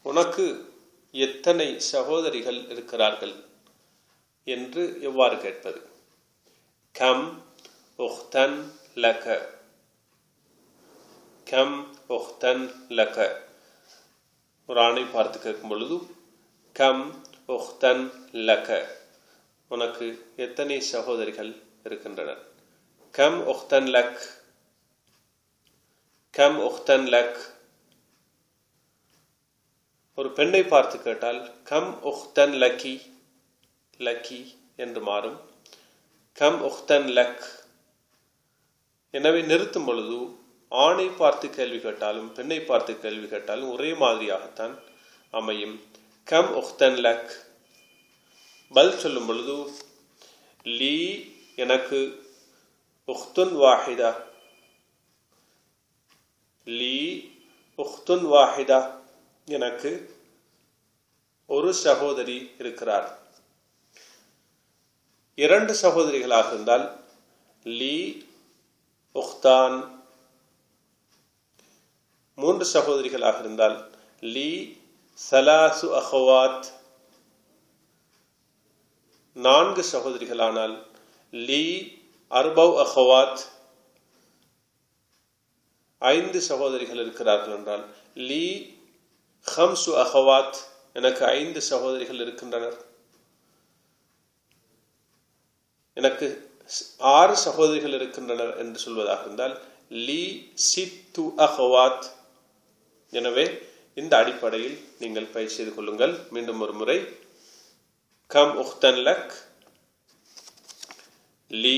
உனக்கு எத்தனை சகோதரிகள் இருக்கிறார்கள் என்று எவ்வாறு கேட்பது? கம் உக்தன் லக, கம் உக்தன் லக. ஒரு ஆணை பார்த்து கேட்கும் பொழுது கம் உக்தன் லக, உனக்கு எத்தனை சகோதரிகள் இருக்கின்றனர். கம் உக்தன் லக், கம் உக்தன் லக். ஒரு பெண்ணை பார்த்து கேட்டால் கம் உக்தன் லக்கி, லக்கி என்று மாறும். கம் உக்தன் லக். எனவே நிறுத்தும் பொழுது ஆணை பார்த்து கேள்வி கேட்டாலும் பெண்ணை பார்த்து கேள்வி கேட்டாலும் ஒரே மாதிரியாகத்தான் அமையும். கம் உக்தன் லக். பதில் சொல்லும் பொழுது லீ எனக்கு, உக்துன் வாஹிதா, லீ உக்துன் வாஹிதா எனக்கு ஒரு சகோதரி இருக்கிறார். இரண்டு சகோதரிகளாக இருந்தால் லீ உக்தான். மூன்று சகோதரிகளாக இருந்தால் லீ சலாசு அஹவாத். நான்கு சகோதரிகளானால் லீ அர்பவ் அஹவாத். ஐந்து சகோதரிகள் இருக்கிறார்கள் என்றால் லீ ஹம்சு அஹவாத், எனக்கு ஐந்து சகோதரிகள் இருக்கின்றனர். எனக்கு ஆறு சகோதரிகள் இருக்கின்றனர் என்று சொல்வதாக இருந்தால் லீ சித்து அஹவாத். எனவே இந்த அடிப்படையில் நீங்கள் பயிற்சி செய்து கொள்ளுங்கள். மீண்டும் ஒரு முறை, கம் உக்தன் லக், லீ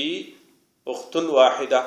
உக்துன் வாஹிதா.